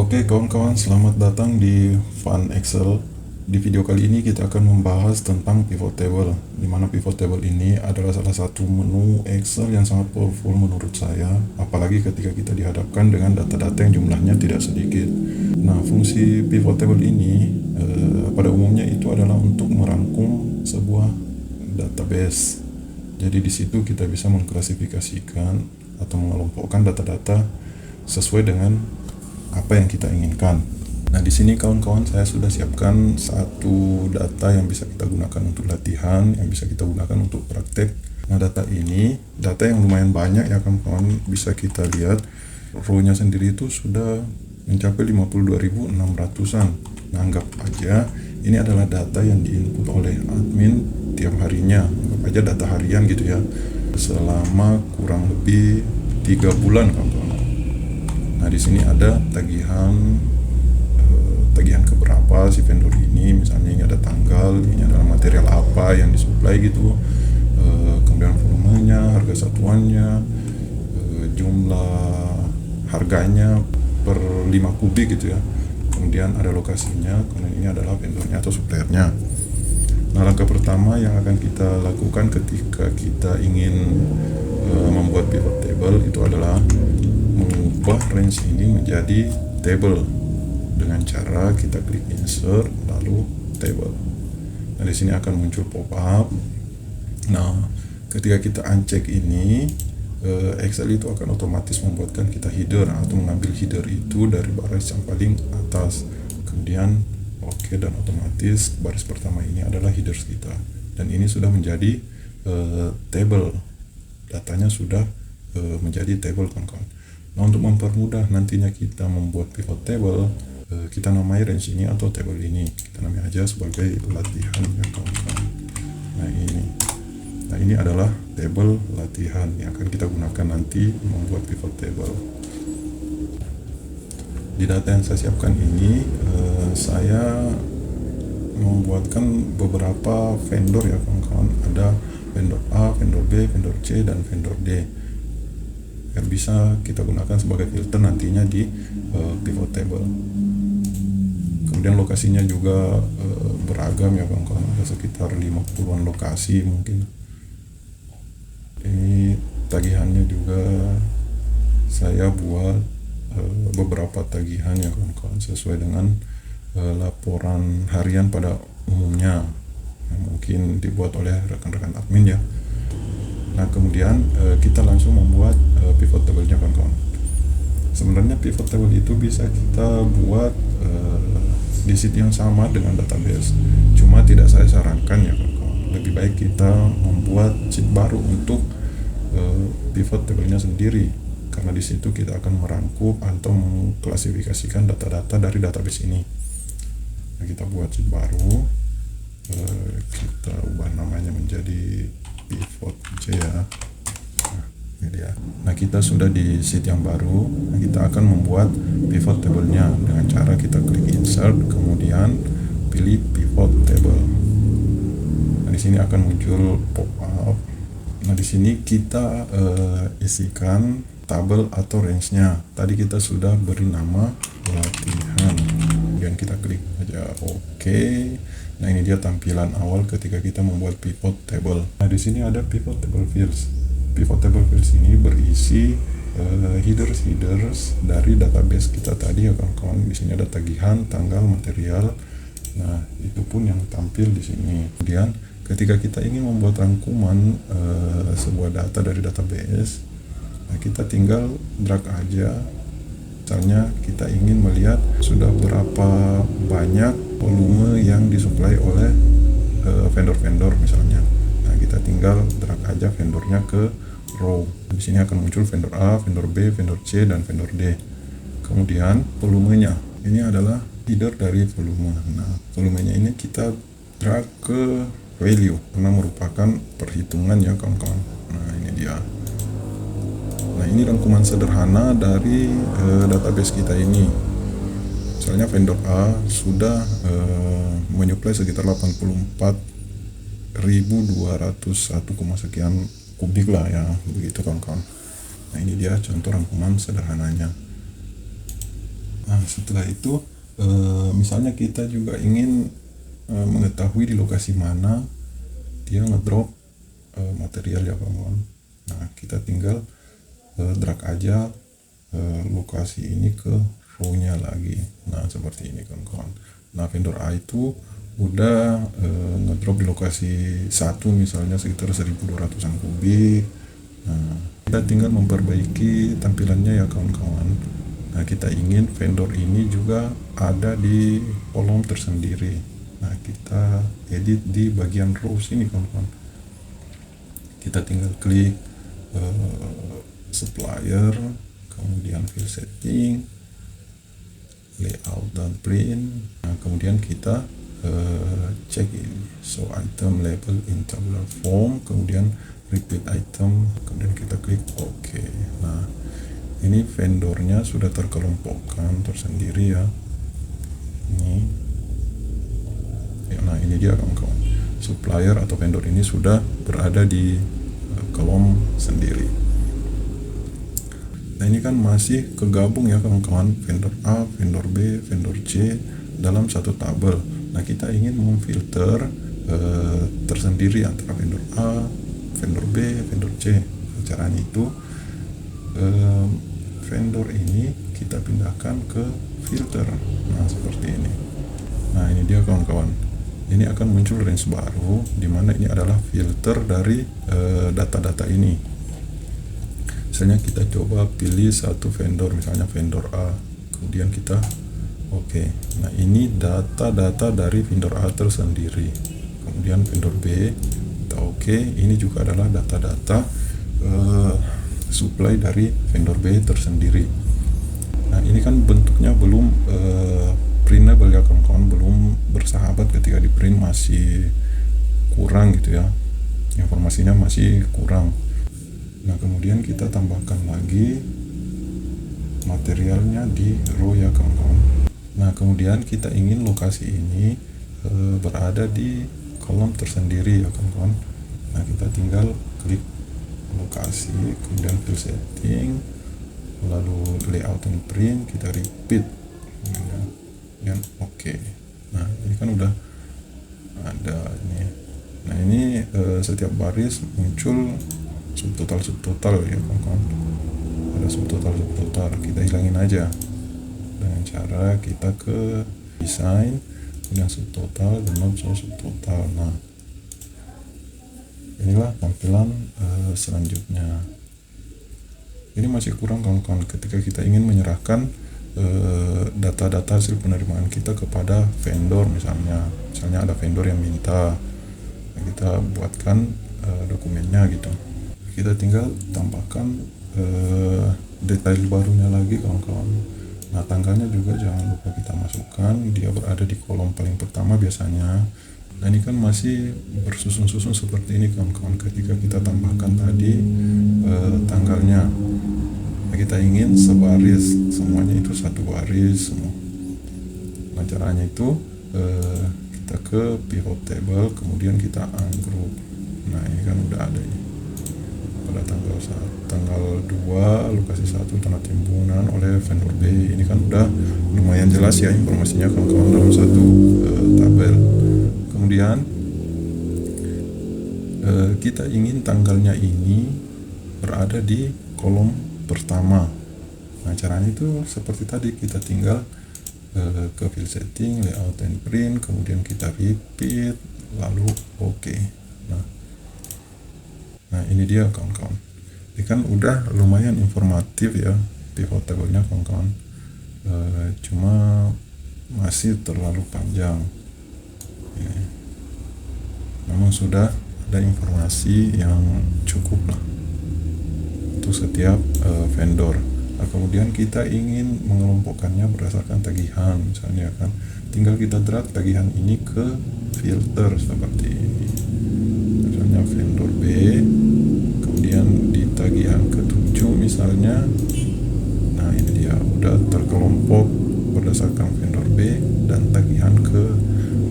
Oke kawan-kawan, selamat datang di Fun Excel. Di video kali ini kita akan membahas tentang pivot table, di mana pivot table ini adalah salah satu menu Excel yang sangat powerful menurut saya, apalagi ketika kita dihadapkan dengan data-data yang jumlahnya tidak sedikit. Nah, fungsi pivot table ini pada umumnya itu adalah untuk merangkum sebuah database. Jadi di situ kita bisa mengklasifikasikan atau mengelompokkan data-data sesuai dengan apa yang kita inginkan. Nah, di sini kawan-kawan saya sudah siapkan satu data yang bisa kita gunakan untuk latihan, yang bisa kita gunakan untuk praktek. Nah, data ini data yang lumayan banyak ya kawan-kawan, bisa kita lihat row-nya sendiri itu sudah mencapai 52.600-an. Nah, anggap aja ini adalah data yang diinput oleh admin tiap harinya. Anggap aja data harian gitu ya, selama kurang lebih 3 bulan kawan-kawan. Nah, di sini ada tagihan keberapa si vendor ini, misalnya ini ada tanggal, ini adalah material apa yang disuplai gitu, kemudian volumenya, harga satuannya, jumlah harganya per 5 kubik gitu ya, kemudian ada lokasinya, karena ini adalah vendornya atau suppliernya. Nah, langkah pertama yang akan kita lakukan ketika kita ingin membuat pivot table itu adalah mengubah range ini menjadi table dengan cara kita klik insert lalu table. Nah, di sini akan muncul pop up. Nah, ketika kita uncheck ini, Excel itu akan otomatis membuatkan kita header atau mengambil header itu dari baris yang paling atas. Kemudian oke, dan otomatis baris pertama ini adalah headers kita, dan ini sudah menjadi table. Datanya sudah menjadi table kawan-kawan. Nah, untuk mempermudah nantinya kita membuat pivot table, kita namai range ini atau table ini, kita namai aja sebagai latihan ya kawan-kawan. Nah ini adalah table latihan yang akan kita gunakan nanti membuat pivot table. Di data yang saya siapkan ini, saya membuatkan beberapa vendor ya kawan-kawan. Ada vendor A, vendor B, vendor C, dan vendor D yang bisa kita gunakan sebagai filter nantinya di pivot table. Kemudian lokasinya juga beragam ya kawan-kawan, ada sekitar 50-an lokasi mungkin. Ini tagihannya juga saya buat beberapa tagihan ya kawan-kawan sesuai dengan laporan harian pada umumnya yang mungkin dibuat oleh rekan-rekan admin ya. Nah, kemudian kita langsung membuat pivot table-nya kawan-kawan. Sebenarnya pivot table itu bisa kita buat di sheet yang sama dengan database, cuma tidak saya sarankan ya kawan-kawan. Lebih baik kita membuat sheet baru untuk pivot table-nya sendiri, karena di situ kita akan merangkum atau mengklasifikasikan data-data dari database ini. Nah, kita buat sheet baru, kita ubah namanya menjadi pivot C ya. Nah, ini dia. Nah, kita sudah di sheet yang baru. Nah, kita akan membuat pivot table-nya dengan cara kita klik insert, kemudian pilih pivot table. Nah, di sini akan muncul pop up. Nah, di sini kita isikan tabel atau range-nya. Tadi kita sudah beri nama latihan. Kemudian kita klik aja oke. Nah, ini dia tampilan awal ketika kita membuat pivot table. Nah, di sini ada pivot table fields. Pivot table fields ini berisi headers dari database kita tadi ya kawan-kawan. Di sini ada tagihan, tanggal, material. Nah, itu pun yang tampil di sini. Kemudian ketika kita ingin membuat rangkuman sebuah data dari database, nah, kita tinggal drag aja. Misalnya kita ingin melihat sudah berapa banyak volume yang disuplai oleh vendor-vendor misalnya. Nah, kita tinggal drag aja vendornya ke row. Di sini akan muncul vendor A, vendor B, vendor C, dan vendor D. Kemudian volumenya, ini adalah header dari volume. Nah, volumenya ini kita drag ke value karena merupakan perhitungan ya kawan-kawan. Nah, ini dia. Nah, ini rangkuman sederhana dari database kita ini. Misalnya vendor A sudah menyuplai sekitar 84.201, sekian kubik lah ya, begitu kawan-kawan. Nah, ini dia contoh rangkuman sederhananya. Nah, setelah itu misalnya kita juga ingin mengetahui di lokasi mana dia ngedrop material ya kawan-kawan. Nah, kita tinggal drag aja lokasi ini ke row-nya lagi. Nah, seperti ini kawan-kawan. Nah, vendor A itu udah ngedrop di lokasi 1 misalnya sekitar 1200-an kubik. Nah, kita tinggal memperbaiki tampilannya ya kawan-kawan. Nah, kita ingin vendor ini juga ada di kolom tersendiri. Nah, kita edit di bagian row sini kawan-kawan. Kita tinggal klik supplier, kemudian field setting, layout dan print. Nah, kemudian kita cek ini, show item label in tabular form, kemudian repeat item, kemudian kita klik OK. Nah, ini vendornya sudah terkelompokkan tersendiri ya. Nah, ini dia kawan-kawan, supplier atau vendor ini sudah berada di kolom sendiri. Nah, ini kan masih kegabung ya kawan-kawan, vendor A, vendor B, vendor C dalam satu tabel. Nah, kita ingin memfilter tersendiri antara vendor A, vendor B, vendor C. Caranya itu vendor ini kita pindahkan ke filter. Nah, seperti ini. Nah, ini dia kawan-kawan. Ini akan muncul range baru di mana ini adalah filter dari data-data ini. Misalnya kita coba pilih satu vendor, misalnya vendor A, kemudian kita oke. Nah, ini data-data dari vendor A tersendiri. Kemudian vendor B kita oke. Ini juga adalah data-data supply dari vendor B tersendiri. Nah, ini kan bentuknya belum printable ya kawan-kawan, belum bersahabat. Ketika di print masih kurang gitu ya, informasinya masih kurang. Nah, kemudian kita tambahkan lagi materialnya di row ya kawan-kawan. Nah, kemudian kita ingin lokasi ini berada di kolom tersendiri ya kawan-kawan. Nah, kita tinggal klik lokasi, kemudian field setting, lalu layout and print, kita repeat dan oke. Nah, ini kan udah ada ini. Nah, ini setiap baris muncul subtotal ya kawan-kawan. Ada subtotal. Kita hilangin aja dengan cara kita ke design, kemudian subtotal dan not show subtotal. Nah, inilah tampilan selanjutnya. Ini masih kurang kawan-kawan ketika kita ingin menyerahkan data-data hasil penerimaan kita kepada vendor. Misalnya ada vendor yang minta, nah, kita buatkan dokumennya gitu. Kita tinggal tambahkan detail barunya lagi kawan-kawan. Nah, tanggalnya juga jangan lupa kita masukkan, dia berada di kolom paling pertama biasanya. Nah, ini kan masih bersusun-susun seperti ini kawan-kawan. Ketika kita tambahkan tadi tanggalnya, nah, kita ingin sebaris, semuanya itu satu baris semua. Nah, caranya itu kita ke pivot table, kemudian kita ungroup. Nah, ini kan udah ada ini pada tanggal 2 lokasi 1 tanah timbunan oleh vendor B. Ini kan udah lumayan jelas ya informasinya kawan-kawan dalam satu tabel. Kemudian kita ingin tanggalnya ini berada di kolom pertama. Nah, caranya itu seperti tadi, kita tinggal ke field setting, layout and print, kemudian kita repeat, lalu oke. Nah, ini dia kawan-kawan. Ini kan udah lumayan informatif ya pivot table-nya kawan-kawan. Cuma masih terlalu panjang. Namun sudah ada informasi yang cukup lah untuk setiap vendor. Nah, kemudian kita ingin mengelompokkannya berdasarkan tagihan, misalnya kan, tinggal kita drag tagihan ini ke filter seperti ini. Misalnya vendor B, kemudian di tagihan ke-7 misalnya. Nah, ini dia udah terkelompok berdasarkan vendor B dan tagihan ke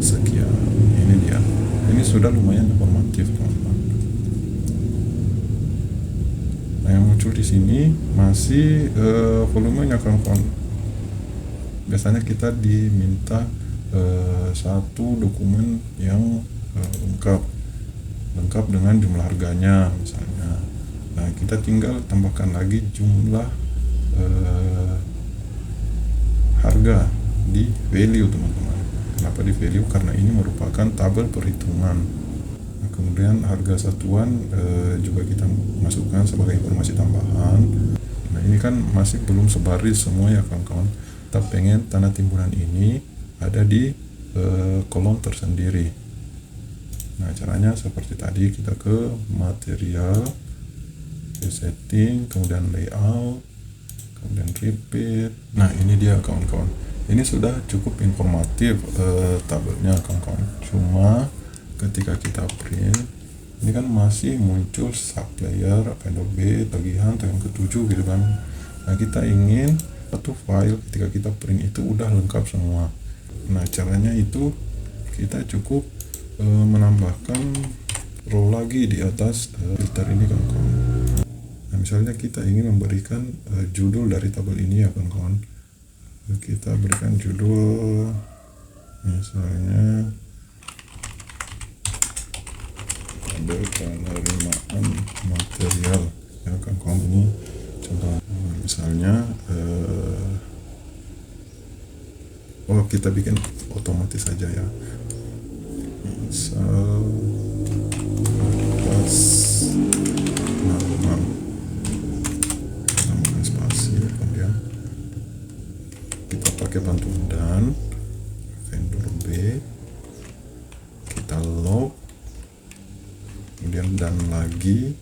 sekian. Ini dia. Ini sudah lumayan informatif teman-teman. Nah, yang muncul di sini masih volumenya kawan-kawan. biasanya kita diminta satu dokumen yang lengkap dengan jumlah harganya misalnya. Nah, kita tinggal tambahkan lagi jumlah harga di value, teman-teman. Kenapa di value? Karena ini merupakan tabel perhitungan. Nah, kemudian harga satuan juga kita masukkan sebagai informasi tambahan. Nah, ini kan masih belum sebaris semua ya kawan-kawan. Kita pengen tanda timbunan ini ada di kolom tersendiri. Nah, caranya seperti tadi, kita ke material, ke setting, kemudian layout, kemudian repeat. Nah, ini dia kawan-kawan. Ini sudah cukup informatif tabelnya kawan-kawan. Cuma ketika kita print, ini kan masih muncul supplier, vendor B, tagihan, yang ketujuh gitu kan. Nah, kita ingin satu file ketika kita print itu udah lengkap semua. Nah, caranya itu kita cukup menambahkan row lagi di atas filter ini kawan-kawan. Nah, misalnya kita ingin memberikan judul dari tabel ini ya kawan-kawan. Kita berikan judul misalnya tabel penerimaan material ya kawan-kawan. Ini contoh misalnya kita bikin otomatis saja ya. Misal pas normal, tambahkan spasi, kemudian kita pakai bantuan dan vendor B, kita log, kemudian dan lagi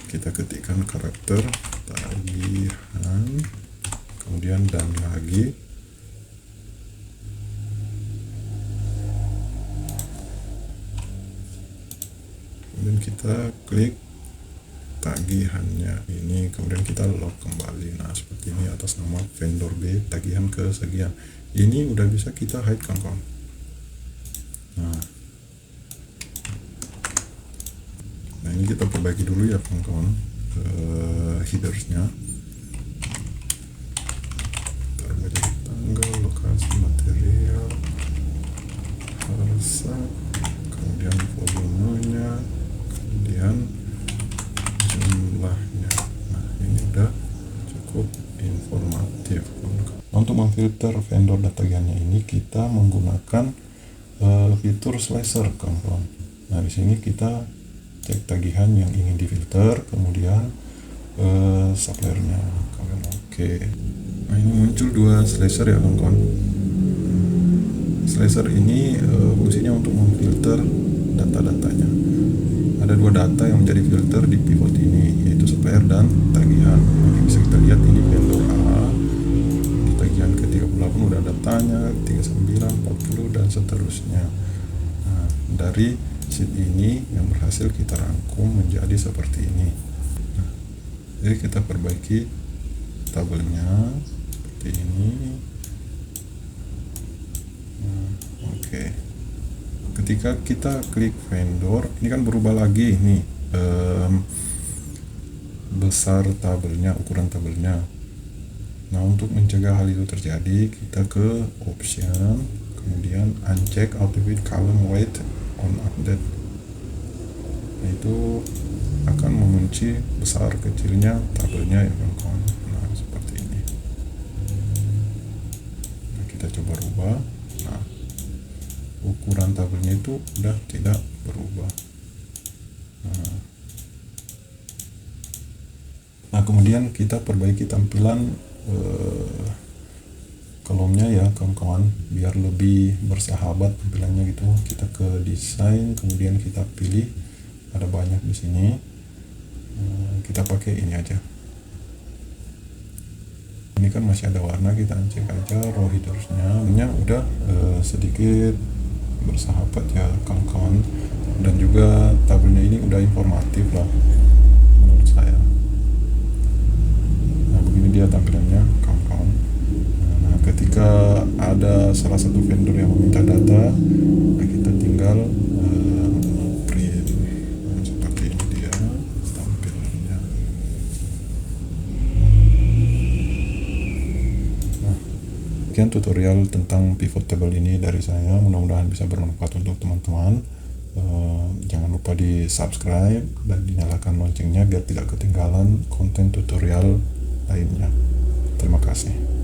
kita ketikkan karakter tagihan, kemudian dan lagi, kemudian kita klik tagihannya ini, kemudian kita log kembali. Nah, seperti ini atas nama vendor B, tagihan kesekian. Ini udah bisa kita hide kawan-kawan. Nah, ini kita perbaiki dulu ya kawan-kawan headersnya. Taruh jadi tanggal, lokasi, material, harga, kemudian volumenya, kemudian jumlahnya. Nah, ini udah cukup informatif. Untuk memfilter vendor dan tagihannya ini kita menggunakan fitur slicer kawan-kawan. Nah, di sini kita cek tagihan yang ingin difilter, kemudian suppliernya, kemudian oke. Nah, ini muncul dua slicer ya kawan-kawan. Slicer ini fungsinya untuk memfilter data-datanya. Ada dua data yang menjadi filter di pivot ini, yaitu supplier dan tagihan. Ini bisa kita lihat, ini vendor A, di tagihan ke-38 udah datanya, 39, 40 dan seterusnya. Nah, dari sheet ini yang berhasil kita rangkum menjadi seperti ini. Nah, jadi kita perbaiki tabelnya seperti ini. Nah, oke. Ketika kita klik vendor, ini kan berubah lagi nih besar tabelnya, ukuran tabelnya. Nah, untuk mencegah hal itu terjadi, kita ke option, kemudian uncheck auto-fit column weight on update. Nah, itu akan mengunci besar kecilnya tabelnya ya kawan-kawan. Nah, seperti ini. Nah, kita coba rubah. Nah, ukuran tabelnya itu udah tidak berubah. Nah, kemudian kita perbaiki tampilan kolomnya ya kawan-kawan, biar lebih bersahabat tampilannya gitu. Kita ke desain, kemudian kita pilih, ada banyak di sini. Kita pakai ini aja. Ini kan masih ada warna, kita cek aja row headersnya. Ini udah sedikit bersahabat ya kawan-kawan, dan juga tabelnya ini udah informatif lah menurut saya. Nah, begini dia tampilannya kawan-kawan. Nah, ketika ada salah satu vendor yang meminta data, nah kita tinggal print. Nah, seperti ini dia tampilannya. Sekian tutorial tentang pivot table ini dari saya, mudah-mudahan bisa bermanfaat untuk teman-teman. Jangan lupa di subscribe dan dinyalakan loncengnya biar tidak ketinggalan konten tutorial lainnya. Terima kasih.